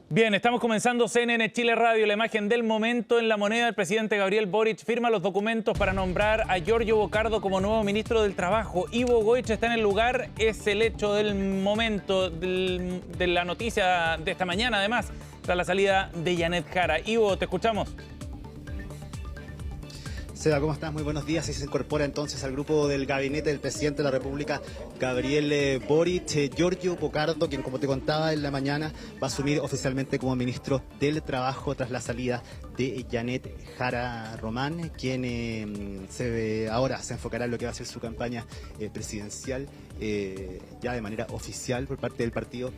Bien, estamos comenzando CNN Chile Radio. La imagen del momento: en La Moneda, el presidente Gabriel Boric firma los documentos para nombrar a Giorgio Bocardo como nuevo ministro del Trabajo. Ivo Goich está en el lugar. Es el hecho del momento, de la noticia de esta mañana, además, tras la salida de Janet Jara. Ivo, te escuchamos. Seba, ¿cómo estás? Muy buenos días. Y se incorpora entonces al grupo del gabinete del presidente de la República, Gabriel Boric. Giorgio Bocardo, quien, como te contaba en la mañana, va a asumir oficialmente como ministro del Trabajo tras la salida de Janet Jara Román, quien ahora se enfocará en lo que va a ser su campaña presidencial, ya de manera oficial por parte del Partido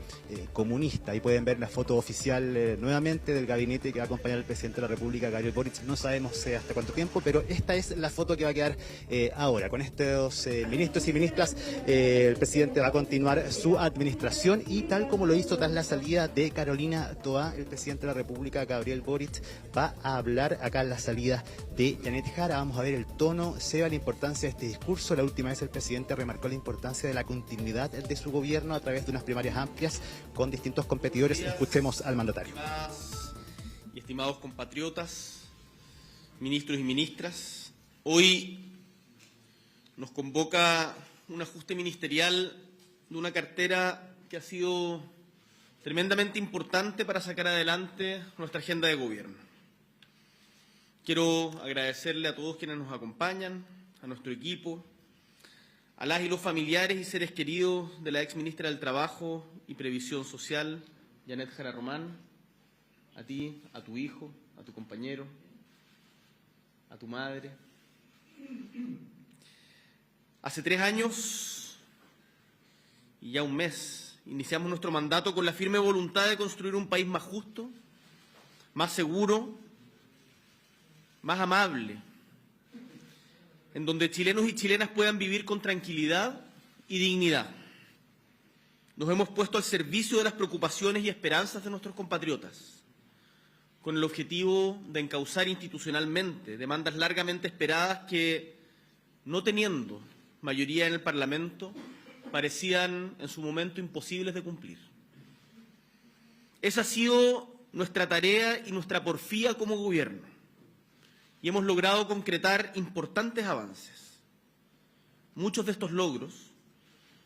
Comunista. Ahí pueden ver la foto oficial nuevamente del gabinete que va a acompañar al presidente de la República, Gabriel Boric. No sabemos hasta cuánto tiempo, pero esta es la foto que va a quedar ahora. Con estos ministros y ministras, el presidente va a continuar su administración, y tal como lo hizo tras la salida de Carolina Toá, el presidente de la República, Gabriel Boric, va a hablar acá en la salida de Janet Jara. Vamos a ver el tono, Seba, la importancia de este discurso. La última vez el presidente remarcó la importancia de la continuidad de su gobierno a través de unas primarias amplias con distintos competidores. Escuchemos al mandatario. Y estimados compatriotas, ministros y ministras, hoy nos convoca un ajuste ministerial de una cartera que ha sido tremendamente importante para sacar adelante nuestra agenda de gobierno. Quiero agradecerle a todos quienes nos acompañan, a nuestro equipo, a las y los familiares y seres queridos de la exministra del Trabajo y Previsión Social, Janet Jara Román, a ti, a tu hijo, a tu compañero, a tu madre. Hace 3 años y ya un mes iniciamos nuestro mandato con la firme voluntad de construir un país más justo, más seguro, más amable, en donde chilenos y chilenas puedan vivir con tranquilidad y dignidad. Nos hemos puesto al servicio de las preocupaciones y esperanzas de nuestros compatriotas, con el objetivo de encauzar institucionalmente demandas largamente esperadas que, no teniendo mayoría en el Parlamento, parecían en su momento imposibles de cumplir. Esa ha sido nuestra tarea y nuestra porfía como gobierno, y hemos logrado concretar importantes avances. Muchos de estos logros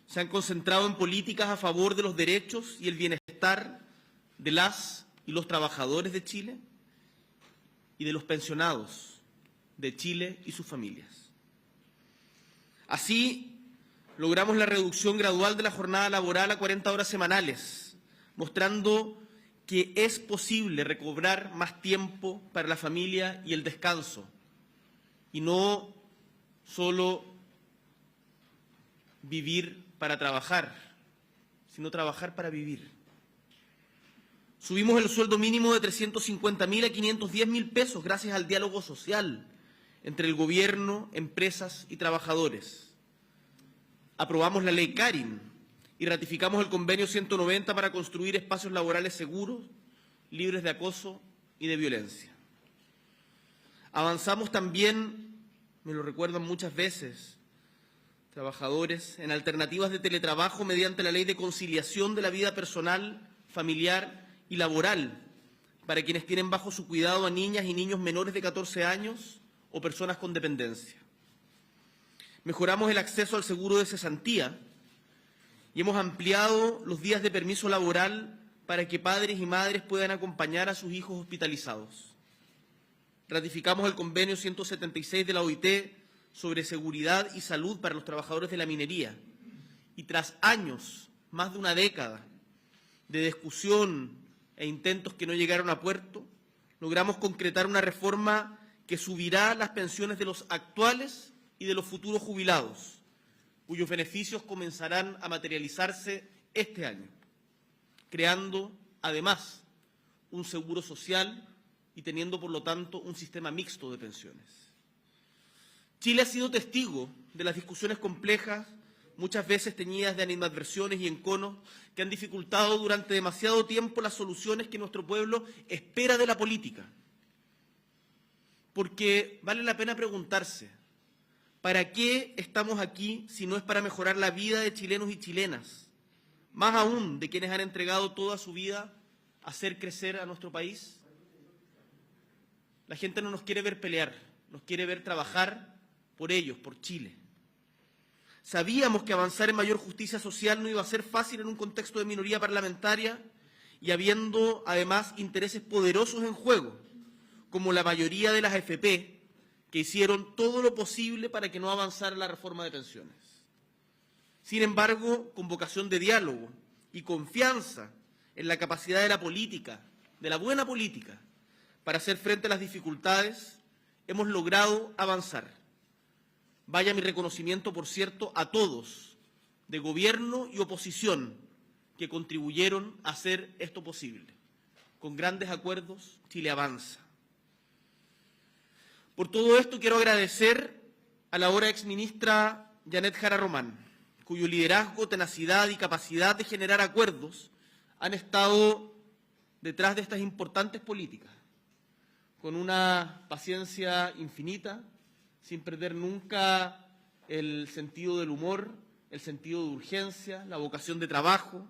se han concentrado en políticas a favor de los derechos y el bienestar de las y los trabajadores de Chile y de los pensionados de Chile y sus familias. Así, logramos la reducción gradual de la jornada laboral a 40 horas semanales, mostrando que es posible recobrar más tiempo para la familia y el descanso, y no solo vivir para trabajar, sino trabajar para vivir. Subimos el sueldo mínimo de 350.000 a 510.000 pesos gracias al diálogo social entre el gobierno, empresas y trabajadores. Aprobamos la ley Carin y ratificamos el convenio 190 para construir espacios laborales seguros, libres de acoso y de violencia. Avanzamos también, me lo recuerdan muchas veces, trabajadores, en alternativas de teletrabajo mediante la ley de conciliación de la vida personal, familiar y laboral para quienes tienen bajo su cuidado a niñas y niños menores de 14 años o personas con dependencia. Mejoramos el acceso al seguro de cesantía y hemos ampliado los días de permiso laboral para que padres y madres puedan acompañar a sus hijos hospitalizados. Ratificamos el convenio 176 de la OIT sobre seguridad y salud para los trabajadores de la minería. Y tras años, más de una década, de discusión e intentos que no llegaron a puerto, logramos concretar una reforma que subirá las pensiones de los actuales y de los futuros jubilados, cuyos beneficios comenzarán a materializarse este año, creando, además, un seguro social y teniendo, por lo tanto, un sistema mixto de pensiones. Chile ha sido testigo de las discusiones complejas, muchas veces teñidas de animadversiones y enconos, que han dificultado durante demasiado tiempo las soluciones que nuestro pueblo espera de la política. Porque vale la pena preguntarse, ¿para qué estamos aquí si no es para mejorar la vida de chilenos y chilenas? Más aún de quienes han entregado toda su vida hacer crecer a nuestro país? La gente no nos quiere ver pelear, nos quiere ver trabajar por ellos, por Chile. Sabíamos que avanzar en mayor justicia social no iba a ser fácil en un contexto de minoría parlamentaria y habiendo además intereses poderosos en juego, como la mayoría de las AFP, que hicieron todo lo posible para que no avanzara la reforma de pensiones. Sin embargo, con vocación de diálogo y confianza en la capacidad de la política, de la buena política, para hacer frente a las dificultades, hemos logrado avanzar. Vaya mi reconocimiento, por cierto, a todos, de gobierno y oposición, que contribuyeron a hacer esto posible. Con grandes acuerdos, Chile avanza. Por todo esto quiero agradecer a la ahora exministra Janet Jara Román, cuyo liderazgo, tenacidad y capacidad de generar acuerdos han estado detrás de estas importantes políticas, con una paciencia infinita, sin perder nunca el sentido del humor, el sentido de urgencia, la vocación de trabajo,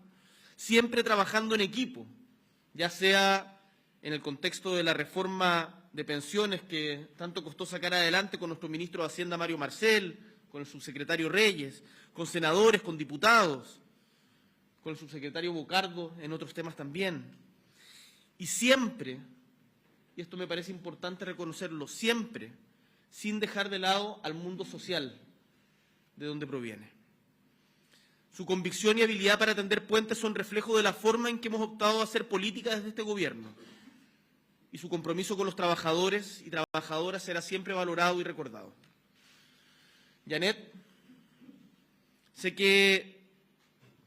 siempre trabajando en equipo, ya sea en el contexto de la reforma de pensiones que tanto costó sacar adelante con nuestro ministro de Hacienda, Mario Marcel, con el subsecretario Reyes, con senadores, con diputados, con el subsecretario Bocardo, en otros temas también. Y siempre, y esto me parece importante reconocerlo, siempre, sin dejar de lado al mundo social de donde proviene. Su convicción y habilidad para tender puentes son reflejo de la forma en que hemos optado a hacer política desde este gobierno. Y su compromiso con los trabajadores y trabajadoras será siempre valorado y recordado. Janet, sé que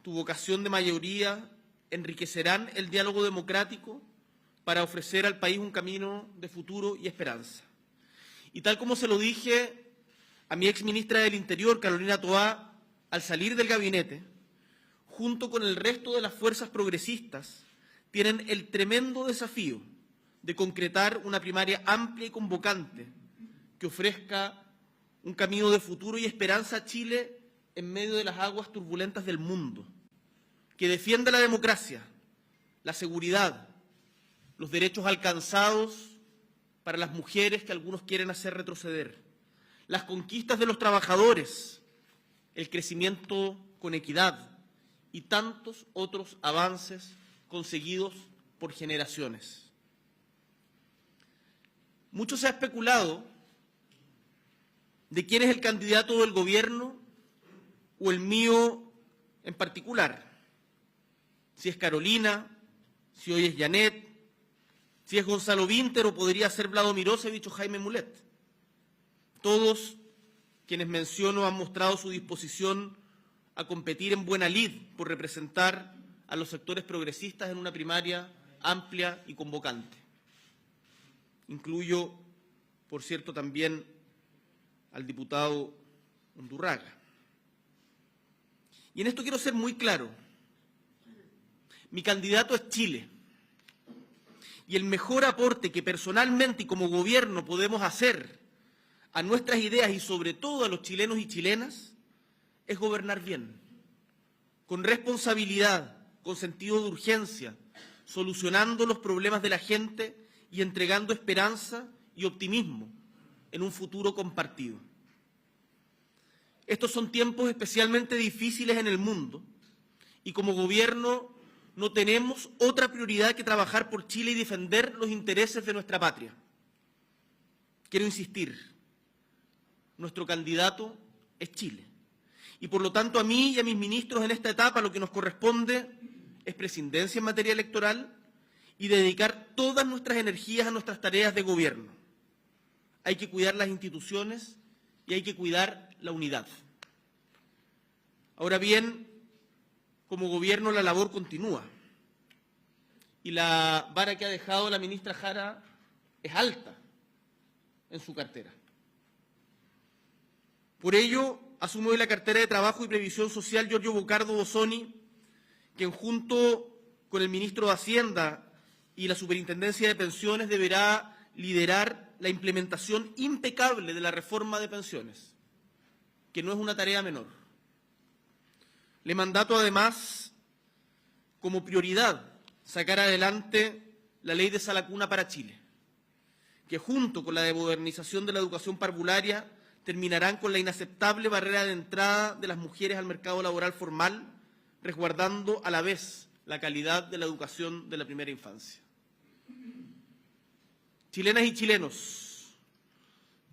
tu vocación de mayoría enriquecerán el diálogo democrático para ofrecer al país un camino de futuro y esperanza. Y tal como se lo dije a mi exministra del Interior, Carolina Toá, al salir del gabinete, junto con el resto de las fuerzas progresistas, tienen el tremendo desafío de concretar una primaria amplia y convocante que ofrezca un camino de futuro y esperanza a Chile en medio de las aguas turbulentas del mundo, que defienda la democracia, la seguridad, los derechos alcanzados para las mujeres que algunos quieren hacer retroceder, las conquistas de los trabajadores, el crecimiento con equidad y tantos otros avances conseguidos por generaciones. Mucho se ha especulado de quién es el candidato del gobierno o el mío en particular. Si es Carolina, si hoy es Janet, si es Gonzalo Vinter o podría ser Vlado Mirosevich o Jaime Mulet. Todos quienes menciono han mostrado su disposición a competir en buena lid por representar a los sectores progresistas en una primaria amplia y convocante. Incluyo, por cierto, también al diputado Undurraga. Y en esto quiero ser muy claro. Mi candidato es Chile. Y el mejor aporte que personalmente y como gobierno podemos hacer a nuestras ideas y sobre todo a los chilenos y chilenas es gobernar bien, con responsabilidad, con sentido de urgencia, solucionando los problemas de la gente y entregando esperanza y optimismo en un futuro compartido. Estos son tiempos especialmente difíciles en el mundo y como gobierno no tenemos otra prioridad que trabajar por Chile y defender los intereses de nuestra patria. Quiero insistir, nuestro candidato es Chile. Y por lo tanto a mí y a mis ministros en esta etapa lo que nos corresponde es presidencia en materia electoral y dedicar todas nuestras energías a nuestras tareas de gobierno. Hay que cuidar las instituciones y hay que cuidar la unidad. Ahora bien, como gobierno la labor continúa y la vara que ha dejado la ministra Jara es alta en su cartera. Por ello, asumo hoy la cartera de Trabajo y Previsión Social Giorgio Bocardo Bosoni, quien junto con el ministro de Hacienda y la Superintendencia de Pensiones deberá liderar la implementación impecable de la reforma de pensiones, que no es una tarea menor. Le mandato además como prioridad sacar adelante la ley de sala cuna para Chile, que junto con la de modernización de la educación parvularia terminarán con la inaceptable barrera de entrada de las mujeres al mercado laboral formal, resguardando a la vez la calidad de la educación de la primera infancia. Chilenas y chilenos,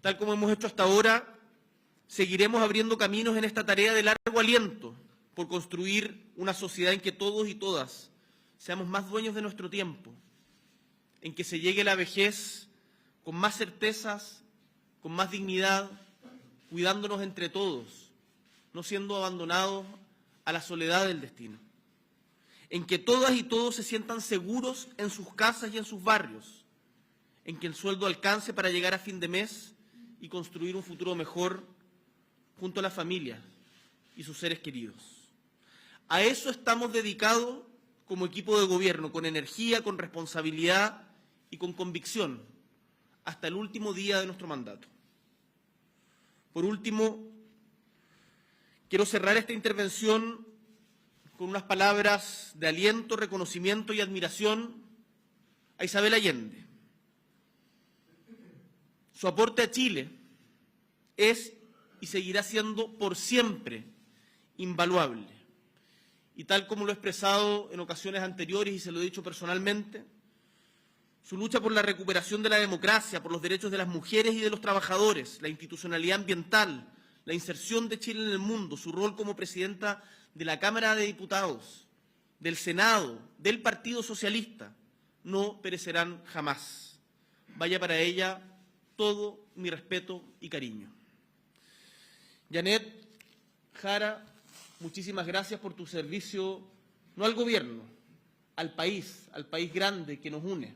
tal como hemos hecho hasta ahora, seguiremos abriendo caminos en esta tarea de largo aliento por construir una sociedad en que todos y todas seamos más dueños de nuestro tiempo, en que se llegue a la vejez con más certezas, con más dignidad, cuidándonos entre todos, no siendo abandonados a la soledad del destino, en que todas y todos se sientan seguros en sus casas y en sus barrios, en que el sueldo alcance para llegar a fin de mes y construir un futuro mejor junto a la familia y sus seres queridos. A eso estamos dedicados como equipo de gobierno, con energía, con responsabilidad y con convicción, hasta el último día de nuestro mandato. Por último, quiero cerrar esta intervención con unas palabras de aliento, reconocimiento y admiración a Isabel Allende. Su aporte a Chile es y seguirá siendo por siempre invaluable. Y tal como lo he expresado en ocasiones anteriores y se lo he dicho personalmente, su lucha por la recuperación de la democracia, por los derechos de las mujeres y de los trabajadores, la institucionalidad ambiental, la inserción de Chile en el mundo, su rol como presidenta de la Cámara de Diputados, del Senado, del Partido Socialista, no perecerán jamás. Vaya para ella todo mi respeto y cariño. Janet Jara, muchísimas gracias por tu servicio, no al gobierno, al país grande que nos une.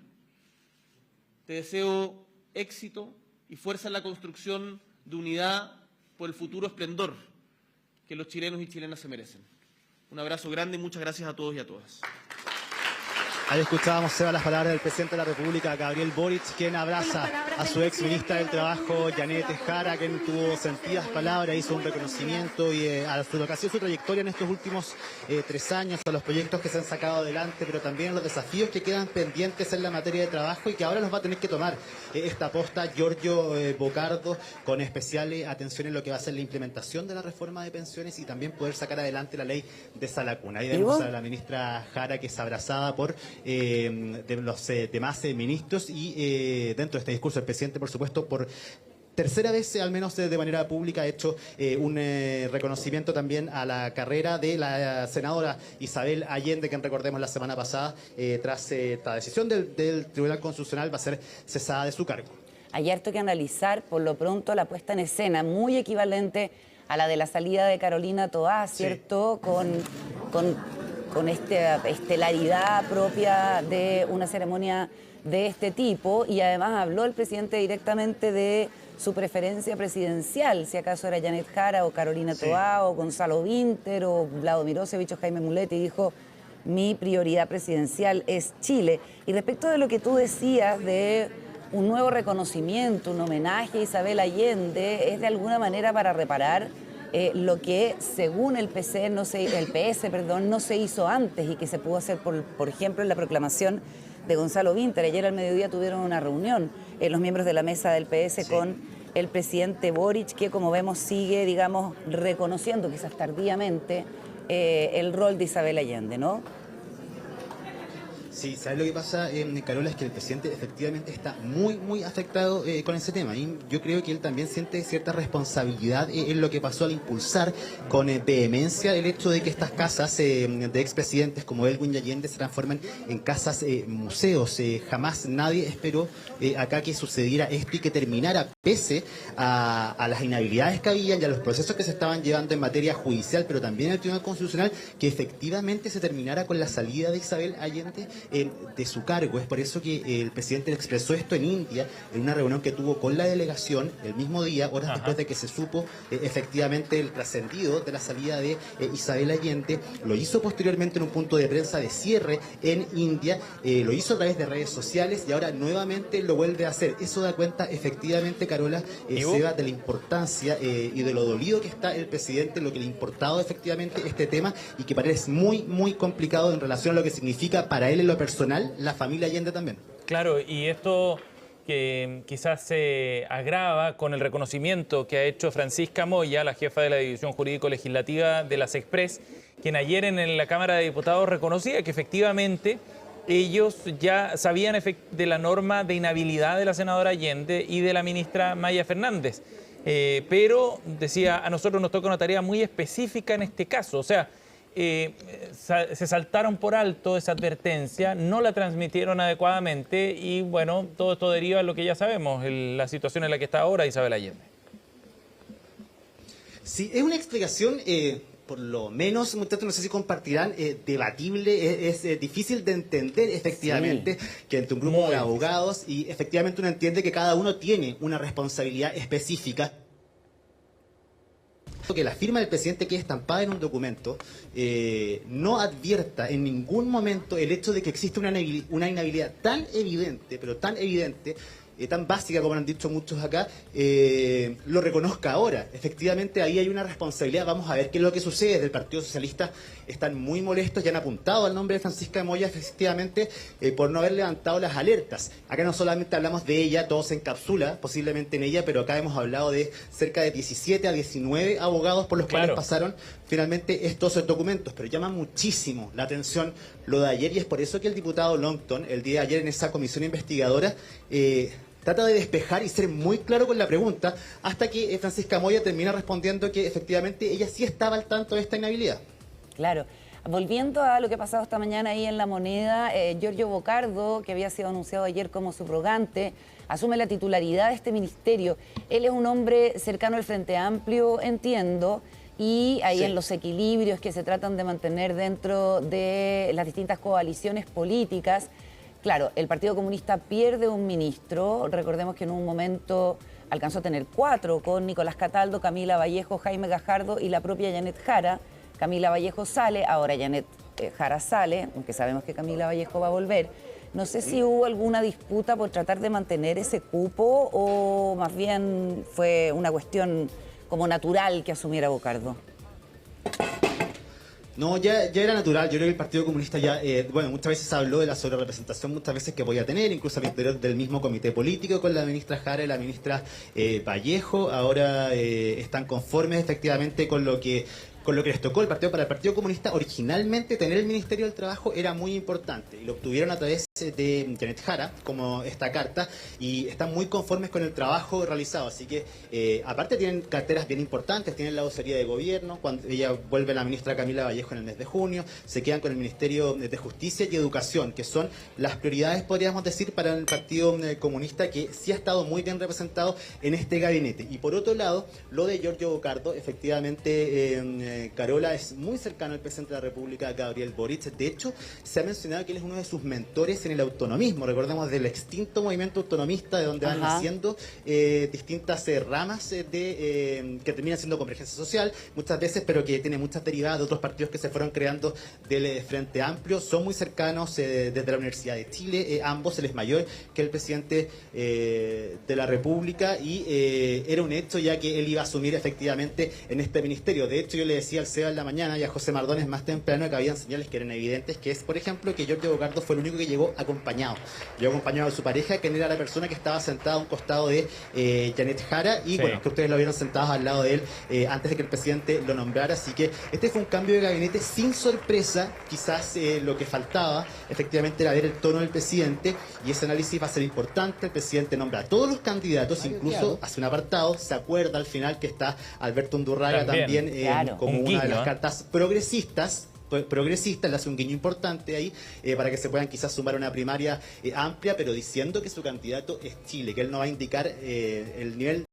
Te deseo éxito y fuerza en la construcción de unidad por el futuro esplendor que los chilenos y chilenas se merecen. Un abrazo grande y muchas gracias a todos y a todas. Ahí escuchábamos, Seba, las palabras del presidente de la República, Gabriel Boric, quien abraza a su ex ministra del Trabajo, Janet Jara, quien tuvo sentidas palabras, hizo un reconocimiento y a lo que ha sido su trayectoria en estos últimos 3 años, a los proyectos que se han sacado adelante, pero también a los desafíos que quedan pendientes en la materia de trabajo y que ahora nos va a tener que tomar esta posta Giorgio Bocardo, con especial atención en lo que va a ser la implementación de la reforma de pensiones y también poder sacar adelante la ley de sala cuna. Ahí vemos a la ministra Jara, que es abrazada por de los demás ministros y dentro de este discurso el presidente, por supuesto, por tercera vez, al menos de manera pública, ha hecho un reconocimiento también a la carrera de la senadora Isabel Allende, quien recordemos la semana pasada, tras esta decisión del Tribunal Constitucional, va a ser cesada de su cargo. Hay harto que analizar, por lo pronto, la puesta en escena, muy equivalente a la de la salida de Carolina Toá, ¿cierto? Sí. Con esta estelaridad propia de una ceremonia de este tipo, y además habló el presidente directamente de su preferencia presidencial, si acaso era Janet Jara o Carolina Toá o Gonzalo Vinter o Vlado Mirosevic o Jaime Mulet, y dijo: mi prioridad presidencial es Chile. Y respecto de lo que tú decías de un nuevo reconocimiento, un homenaje a Isabel Allende, es de alguna manera para reparar lo que según el PS no se hizo antes y que se pudo hacer, por ejemplo, en la proclamación de Gonzalo Vinter. Ayer al mediodía tuvieron una reunión los miembros de la mesa del PS con el presidente Boric, que como vemos sigue, digamos, reconociendo quizás tardíamente el rol de Isabel Allende, ¿no? Sí, ¿sabes lo que pasa, Carola? Es que el presidente efectivamente está muy afectado con ese tema. Y yo creo que él también siente cierta responsabilidad en lo que pasó al impulsar con vehemencia el hecho de que estas casas de expresidentes como Elwin y Allende se transformen en casas museos. Jamás nadie esperó acá que sucediera esto y que terminara, pese a las inhabilidades que habían y a los procesos que se estaban llevando en materia judicial, pero también en el Tribunal Constitucional, que efectivamente se terminara con la salida de Isabel Allende de su cargo. Es por eso que el presidente expresó esto en India, en una reunión que tuvo con la delegación el mismo día, horas después de que se supo efectivamente el trascendido de la salida de Isabel Allende. Lo hizo posteriormente en un punto de prensa de cierre en India, lo hizo a través de redes sociales y ahora nuevamente lo vuelve a hacer. Eso da cuenta efectivamente, Carola, Seba, de la importancia y de lo dolido que está el presidente, lo que le ha importado efectivamente este tema y que parece muy complicado en relación a lo que significa para él en lo lo personal, la familia Allende también. Claro, y esto que quizás se agrava con el reconocimiento que ha hecho Francisca Moya, la jefa de la División Jurídico-Legislativa de las Express, quien ayer en la Cámara de Diputados reconocía que efectivamente ellos ya sabían de la norma de inhabilidad de la senadora Allende y de la ministra Maya Fernández. Pero, decía, a nosotros nos toca una tarea muy específica en este caso. O sea, se saltaron por alto esa advertencia, no la transmitieron adecuadamente y, bueno, todo esto deriva en lo que ya sabemos, la situación en la que está ahora Isabel Allende. Sí, es una explicación, por lo menos, muchachos, no sé si compartirán, debatible, es difícil de entender efectivamente que entre un grupo de abogados y efectivamente uno entiende que cada uno tiene una responsabilidad específica. Que la firma del presidente quede estampada en un documento no advierta en ningún momento el hecho de que existe una inhabilidad tan evidente, pero tan evidente, tan básica como han dicho muchos acá, lo reconozca ahora. Efectivamente ahí hay una responsabilidad. Vamos a ver qué es lo que sucede. Desde el Partido Socialista están muy molestos y han apuntado al nombre de Francisca Moya efectivamente por no haber levantado las alertas. Acá no solamente hablamos de ella, todo se encapsula posiblemente en ella, pero acá hemos hablado de cerca de 17 a 19 abogados por los cuales pasaron finalmente estos documentos, pero llama muchísimo la atención lo de ayer y es por eso que el diputado Longton, el día de ayer en esa comisión investigadora, trata de despejar y ser muy claro con la pregunta hasta que Francisca Moya termina respondiendo que efectivamente ella sí estaba al tanto de esta inhabilidad. Claro. Volviendo a lo que ha pasado esta mañana ahí en La Moneda, Giorgio Bocardo, que había sido anunciado ayer como subrogante, asume la titularidad de este ministerio. Él es un hombre cercano al Frente Amplio, entiendo, y ahí en los equilibrios que se tratan de mantener dentro de las distintas coaliciones políticas. Claro, el Partido Comunista pierde un ministro, recordemos que en un momento alcanzó a tener 4 con Nicolás Cataldo, Camila Vallejo, Jaime Gajardo y la propia Janet Jara. Camila Vallejo sale, ahora Janet Jara sale, aunque sabemos que Camila Vallejo va a volver. No sé si hubo alguna disputa por tratar de mantener ese cupo o más bien fue una cuestión como natural que asumiera Bocardo. No, ya era natural. Yo creo que el Partido Comunista ya, bueno, muchas veces habló de la sobrerepresentación, muchas veces que podía tener, incluso al interior del mismo comité político con la ministra Jara y la ministra Vallejo. Ahora están conformes efectivamente con lo que les tocó el partido. Para el Partido Comunista, originalmente tener el Ministerio del Trabajo era muy importante y lo obtuvieron a través de Janet Jara, como esta carta, y están muy conformes con el trabajo realizado. Así que, aparte, tienen carteras bien importantes, tienen la vocería de gobierno, cuando ella vuelve la ministra Camila Vallejo en el mes de junio, se quedan con el Ministerio de Justicia y Educación, que son las prioridades, podríamos decir, para el Partido Comunista, que sí ha estado muy bien representado en este gabinete. Y por otro lado, lo de Giorgio Bocardo, efectivamente, Carola es muy cercano al presidente de la República, Gabriel Boric. De hecho, se ha mencionado que él es uno de sus mentores en el autonomismo. Recordemos del extinto movimiento autonomista, de donde van naciendo distintas ramas que terminan siendo convergencia social muchas veces, pero que tiene muchas derivadas de otros partidos que se fueron creando del Frente Amplio. Son muy cercanos desde la Universidad de Chile. Ambos, él es mayor que el presidente de la República y era un hecho ya que él iba a asumir efectivamente en este ministerio. De hecho, yo le decía al CEO en la mañana y a José Mardones más temprano que habían señales que eran evidentes, que es, por ejemplo, que Giorgio Bocardo fue el único que llegó acompañado. Llegó acompañado de su pareja, que era la persona que estaba sentada a un costado de Janet Jara y, bueno, que ustedes lo vieron sentados al lado de él antes de que el presidente lo nombrara. Así que este fue un cambio de gabinete sin sorpresa. Quizás lo que faltaba, efectivamente, era ver el tono del presidente y ese análisis va a ser importante. El presidente nombra a todos los candidatos, incluso hace un apartado, se acuerda al final que está Alberto Undurraga también como una de las cartas progresistas, le hace un guiño importante ahí para que se puedan quizás sumar a una primaria amplia, pero diciendo que su candidato es Chile, que él no va a indicar el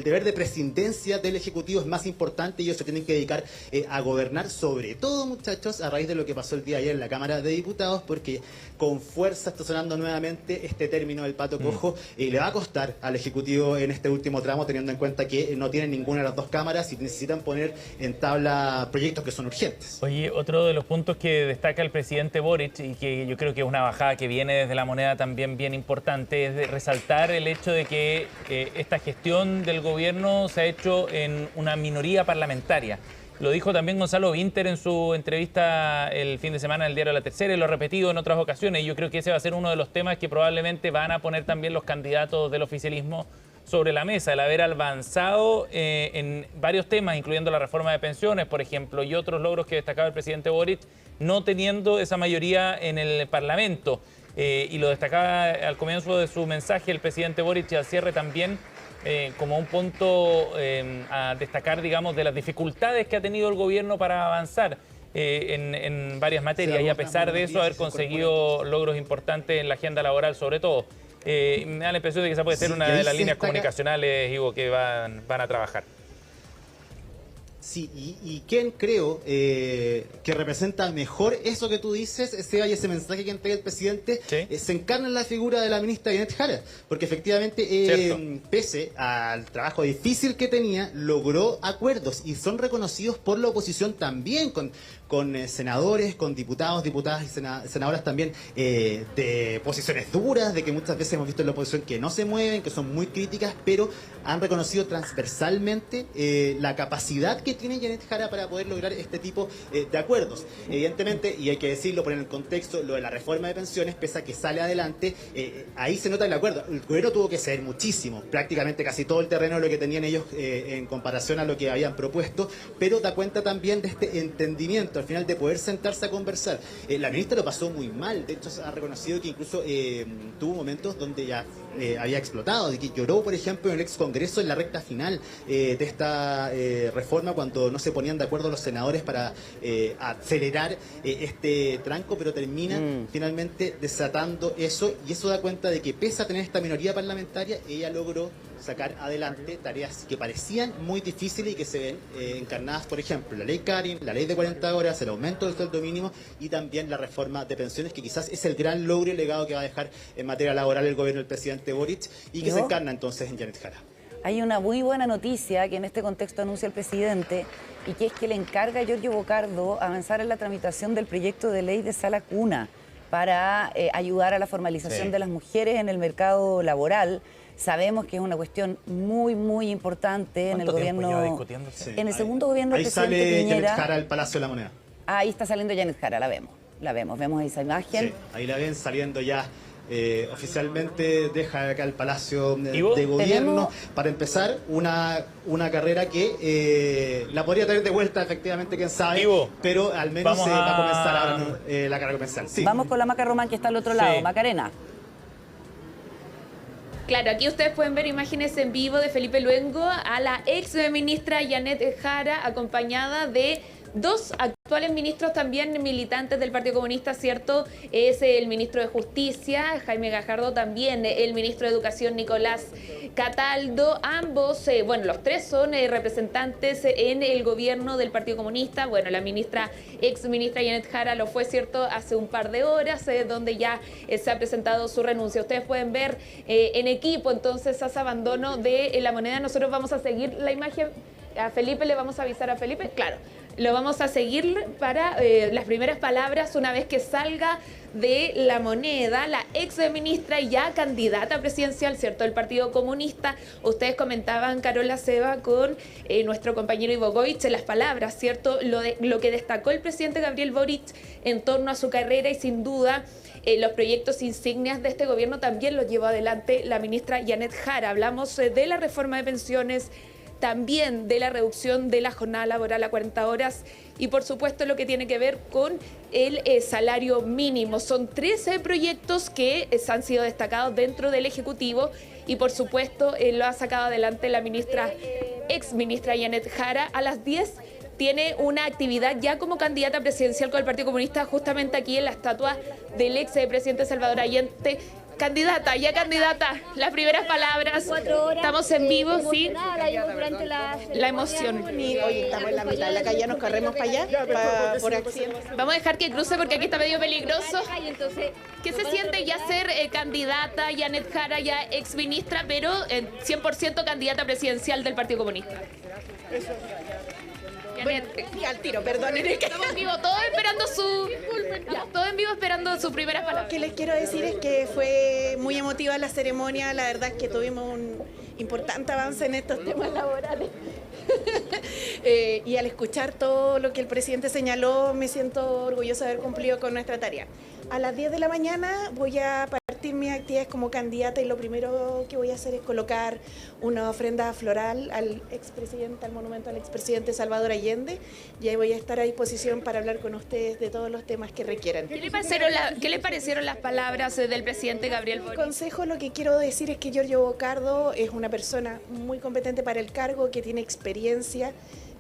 deber de presidencia del Ejecutivo es más importante y ellos se tienen que dedicar a gobernar, sobre todo, muchachos, a raíz de lo que pasó el día de ayer en la Cámara de Diputados, porque con fuerza está sonando nuevamente este término del pato cojo y le va a costar al Ejecutivo en este último tramo, teniendo en cuenta que no tienen ninguna de las dos cámaras y necesitan poner en tabla proyectos que son urgentes. Oye, otro de los puntos que destaca el presidente Boric y que yo creo que es una bajada que viene desde La Moneda también bien importante, es de resaltar el hecho de que esta gestión del gobierno se ha hecho en una minoría parlamentaria. Lo dijo también Gonzalo Vinter en su entrevista el fin de semana en el diario La Tercera y lo ha repetido en otras ocasiones. Y yo creo que ese va a ser uno de los temas que probablemente van a poner también los candidatos del oficialismo sobre la mesa, el haber avanzado en varios temas, incluyendo la reforma de pensiones, por ejemplo, y otros logros que destacaba el presidente Boric, no teniendo esa mayoría en el Parlamento. Y lo destacaba al comienzo de su mensaje el presidente Boric y al cierre también, como un punto a destacar, digamos, de las dificultades que ha tenido el gobierno para avanzar en varias materias y a pesar de eso haber conseguido logros importantes en la agenda laboral sobre todo. Me da la impresión de que esa puede ser una de las líneas comunicacionales, Ivo, que van a trabajar. Sí, y quien creo que representa mejor eso que tú dices, Seba, y ese mensaje que entrega el presidente, ¿sí? Se encarna en la figura de la ministra Janet Jara, porque efectivamente, pese al trabajo difícil que tenía, logró acuerdos y son reconocidos por la oposición también, con senadores, con diputados, diputadas y senadoras también de posiciones duras, de que muchas veces hemos visto en la oposición que no se mueven, que son muy críticas, pero han reconocido transversalmente la capacidad que tiene Janet Jara para poder lograr este tipo de acuerdos. Evidentemente, y hay que decirlo, poner en el contexto, lo de la reforma de pensiones, pese a que sale adelante, ahí se nota el acuerdo. El gobierno tuvo que ceder muchísimo, prácticamente casi todo el terreno de lo que tenían ellos en comparación a lo que habían propuesto, pero da cuenta también de este entendimiento, al final, de poder sentarse a conversar. La ministra lo pasó muy mal, de hecho se ha reconocido que incluso tuvo momentos donde ya había explotado, de que lloró, por ejemplo, en el ex Congreso en la recta final de esta reforma, cuando no se ponían de acuerdo los senadores para acelerar este tranco, pero termina finalmente desatando eso, y eso da cuenta de que pese a tener esta minoría parlamentaria, ella logró sacar adelante tareas que parecían muy difíciles y que se ven encarnadas, por ejemplo, la ley Karin, la ley de 40 horas, el aumento del sueldo mínimo y también la reforma de pensiones, que quizás es el gran logro y legado que va a dejar en materia laboral el gobierno del presidente Boric y que se encarna entonces en Janet Jara. Hay una muy buena noticia que en este contexto anuncia el presidente y que es que le encarga a Giorgio Bocardo avanzar en la tramitación del proyecto de ley de sala cuna para ayudar a la formalización de las mujeres en el mercado laboral. Sabemos que es una cuestión muy, muy importante en el gobierno. En el segundo gobierno del presidente Piñera. Ahí sale Janet Jara al Palacio de la Moneda. Ahí está saliendo Janet Jara, vemos esa imagen. Sí, ahí la ven saliendo ya. Oficialmente deja acá el Palacio de Gobierno para empezar una carrera que la podría tener de vuelta, efectivamente, quién sabe, pero al menos va a comenzar ahora la carrera comercial. Sí. Vamos con la Maca Román, que está al otro lado. Macarena. Claro, aquí ustedes pueden ver imágenes en vivo de Felipe Luengo a la ex ministra Janet Jara, acompañada de dos actuales ministros también militantes del Partido Comunista, ¿cierto? Es el ministro de Justicia, Jaime Gajardo, también el ministro de Educación, Nicolás Cataldo. Ambos, los tres son representantes en el gobierno del Partido Comunista. Bueno, la ex ministra Janet Jara lo fue, ¿cierto?, hace un par de horas, donde ya se ha presentado su renuncia. Ustedes pueden ver en equipo, entonces, ese abandono de la moneda. Nosotros vamos a seguir la imagen. A Felipe le vamos a avisar a Felipe, claro. Lo vamos a seguir para las primeras palabras una vez que salga de la moneda la ex ministra ya candidata presidencial, ¿cierto?, del Partido Comunista. Ustedes comentaban, Carola, Seba, con nuestro compañero Ivo Goich, las palabras, ¿cierto?, lo que destacó el presidente Gabriel Boric en torno a su carrera y sin duda los proyectos insignias de este gobierno también los llevó adelante la ministra Janet Jara. Hablamos de la reforma de pensiones, también de la reducción de la jornada laboral a 40 horas y, por supuesto, lo que tiene que ver con el salario mínimo. Son 13 proyectos que han sido destacados dentro del Ejecutivo y, por supuesto, lo ha sacado adelante la ex ministra Janet Jara. A las 10 tiene una actividad ya como candidata presidencial con el Partido Comunista, justamente aquí en la estatua del ex presidente Salvador Allende. Candidata, las primeras palabras. 4 horas, estamos en vivo, sí. La emoción. Hoy estamos en la mitad de la calle, nos corremos para allá, por accidente. Vamos a dejar que cruce porque aquí está medio peligroso. ¿Qué se siente ya ser candidata, Janet Jara, ya ex ministra, pero 100% candidata presidencial del Partido Comunista? Bueno, al tiro, perdonen. Estamos en vivo, todos en vivo esperando sus primeras palabras. Lo que les quiero decir es que fue muy emotiva la ceremonia. La verdad es que tuvimos un importante avance en estos temas laborales. Y al escuchar todo lo que el presidente señaló, me siento orgullosa de haber cumplido con nuestra tarea. A las 10 de la mañana voy a partir mis actividades como candidata y lo primero que voy a hacer es colocar una ofrenda floral al expresidente, al monumento al expresidente Salvador Allende, y ahí voy a estar a disposición para hablar con ustedes de todos los temas que requieran. ¿Qué le parecieron las palabras del presidente Gabriel Boric? Consejo, lo que quiero decir es que Giorgio Bocardo es una persona muy competente para el cargo, que tiene experiencia,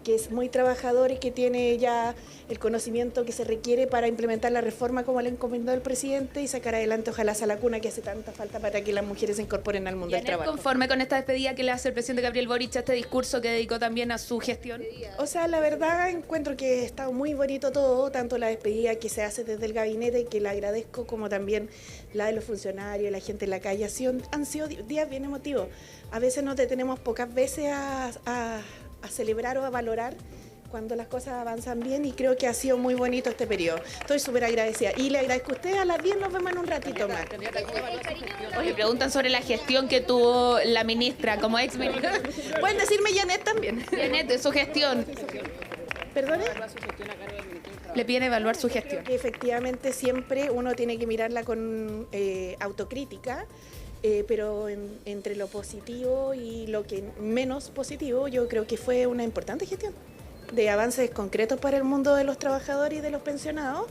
que es muy trabajador y que tiene ya el conocimiento que se requiere para implementar la reforma como le encomendó el presidente y sacar adelante ojalá esa lacuna que hace tanta falta para que las mujeres se incorporen al mundo del trabajo. ¿Conforme con esta despedida que le hace el presidente Gabriel Boric a este discurso que dedicó también a su gestión? O sea, la verdad encuentro que ha estado muy bonito todo, tanto la despedida que se hace desde el gabinete, que le agradezco, como también la de los funcionarios, la gente en la calle. Han sido días bien emotivos. A veces nos detenemos pocas veces a celebrar o a valorar cuando las cosas avanzan bien, y creo que ha sido muy bonito este periodo. Estoy súper agradecida y le agradezco a ustedes. A las 10 nos vemos en un ratito más. Oye, preguntan sobre la gestión que tuvo la ministra como ex ministra. Pueden decirme Janet también. Janet, su gestión. ¿Perdone? Le piden evaluar su gestión. Que efectivamente siempre uno tiene que mirarla con autocrítica. Pero entre lo positivo y lo que menos positivo, yo creo que fue una importante gestión de avances concretos para el mundo de los trabajadores y de los pensionados,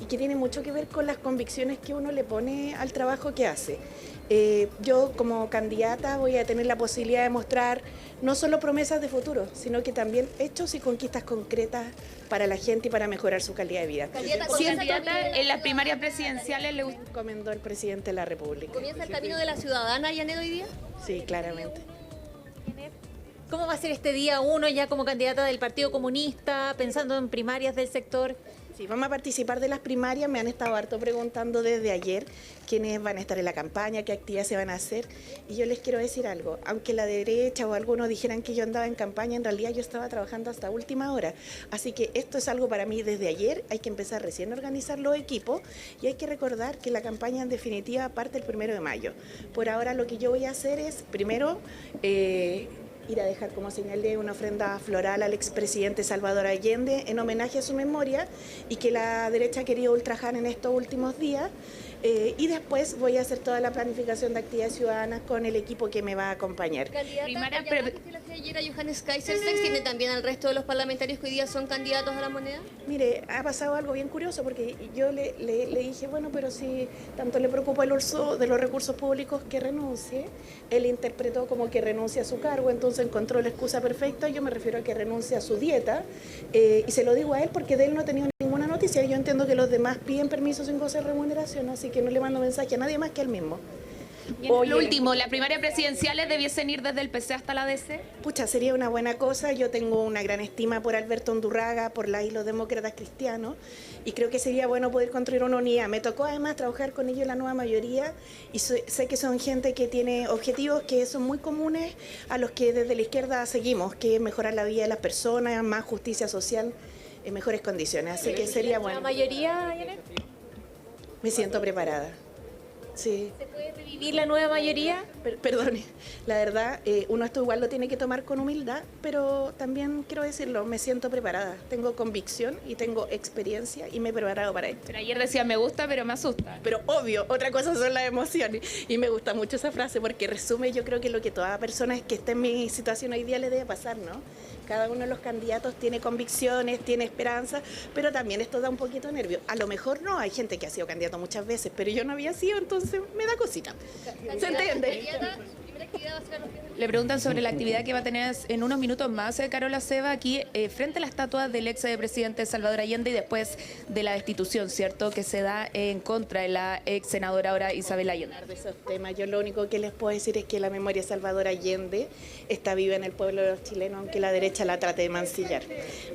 y que tiene mucho que ver con las convicciones que uno le pone al trabajo que hace. Yo como candidata voy a tener la posibilidad de mostrar no solo promesas de futuro, sino que también hechos y conquistas concretas para la gente y para mejorar su calidad de vida. Candidata en las primarias presidenciales le recomendó el presidente de la República. ¿Comienza el camino de la ciudadana, Janet, hoy día? Sí, claramente. ¿Cómo va a ser este día uno ya como candidata del Partido Comunista, pensando en primarias del sector? Sí, vamos a participar de las primarias. Me han estado harto preguntando desde ayer quiénes van a estar en la campaña, qué actividades se van a hacer. Y yo les quiero decir algo. Aunque la derecha o algunos dijeran que yo andaba en campaña, en realidad yo estaba trabajando hasta última hora. Así que esto es algo para mí desde ayer. Hay que empezar recién a organizar los equipos y hay que recordar que la campaña en definitiva parte el 1 de mayo. Por ahora lo que yo voy a hacer es, primero, ir a dejar, como señalé, una ofrenda floral al expresidente Salvador Allende en homenaje a su memoria, y que la derecha ha querido ultrajar en estos últimos días. Y después voy a hacer toda la planificación de actividades ciudadanas con el equipo que me va a acompañar. Candidata, ayer a Johannes Kaisersex, ¿tiene también al resto de los parlamentarios que hoy día son candidatos a la moneda? Mire, ha pasado algo bien curioso, porque yo le dije, bueno, pero si tanto le preocupa el uso de los recursos públicos, que renuncie. Él interpretó como que renuncia a su cargo, entonces encontró la excusa perfecta. Yo me refiero a que renuncie a su dieta, y se lo digo a él porque de él no he tenido ninguna noticia. Yo entiendo que los demás piden permiso sin goce de remuneración, así que no le mando mensaje a nadie más que a él mismo. Lo último, ¿las primarias presidenciales debiesen ir desde el PC hasta la DC? Pucha, sería una buena cosa. Yo tengo una gran estima por Alberto Undurraga, por los demócratas cristianos, y creo que sería bueno poder construir una unidad. Me tocó además trabajar con ellos en la nueva mayoría, y sé que son gente que tiene objetivos que son muy comunes a los que desde la izquierda seguimos, que es mejorar la vida de las personas, más justicia social, en mejores condiciones. Así que sería bueno. ¿La mayoría, Janet? Me siento preparada. Sí. ¿Se puede revivir la nueva mayoría? Perdone, la verdad, uno esto igual lo tiene que tomar con humildad, pero también quiero decirlo, me siento preparada, tengo convicción y tengo experiencia y me he preparado para esto. Pero ayer decía, me gusta, pero me asusta. Pero obvio, otra cosa son las emociones, y me gusta mucho esa frase porque resume, yo creo que lo que toda persona que esté en mi situación hoy día le debe pasar, ¿no? Cada uno de los candidatos tiene convicciones, tiene esperanza, pero también esto da un poquito de nervio. A lo mejor no, hay gente que ha sido candidato muchas veces, pero yo no había sido, entonces me da cosita. ¿Se entiende? Le preguntan sobre la actividad que va a tener en unos minutos más Carola Ceva aquí frente a la estatua del ex presidente Salvador Allende, y después de la destitución, ¿cierto?, que se da en contra de la ex senadora ahora Isabel Allende. De esos temas, yo lo único que les puedo decir es que la memoria de Salvador Allende está viva en el pueblo de los chilenos, aunque la derecha la trate de mancillar.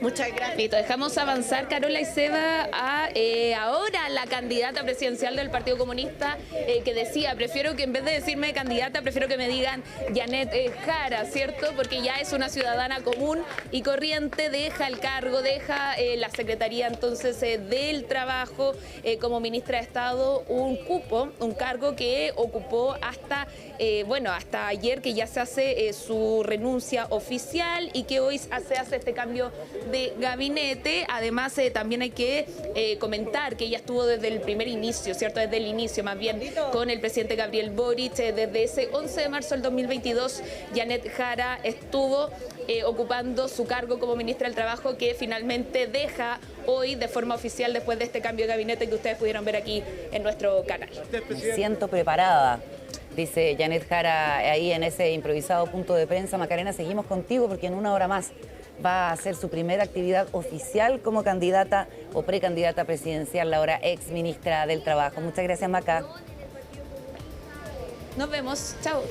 Muchas gracias. Listo, dejamos avanzar, Carola y Ceva, a ahora la candidata presidencial del Partido Comunista, que decía, prefiero que en vez de decirme candidata, prefiero que me digan Janet Jara, ¿cierto? Porque ya es una ciudadana común y corriente, deja el cargo, deja la Secretaría entonces del Trabajo como ministra de Estado, un cupo, un cargo que ocupó hasta ayer, que ya se hace su renuncia oficial y que hoy se hace este cambio de gabinete. Además, también hay que comentar que ella estuvo desde el primer inicio, ¿cierto? Desde el inicio, más bien, con el presidente Gabriel Boric. Desde ese 11 de marzo del 2022, Janet Jara estuvo ocupando su cargo como ministra del Trabajo, que finalmente deja hoy de forma oficial después de este cambio de gabinete que ustedes pudieron ver aquí en nuestro canal. Me siento preparada, dice Janet Jara ahí en ese improvisado punto de prensa. Macarena, seguimos contigo porque en una hora más va a hacer su primera actividad oficial como candidata o precandidata presidencial, la ahora ex ministra del Trabajo. Muchas gracias, Maca. Nos vemos. Chao.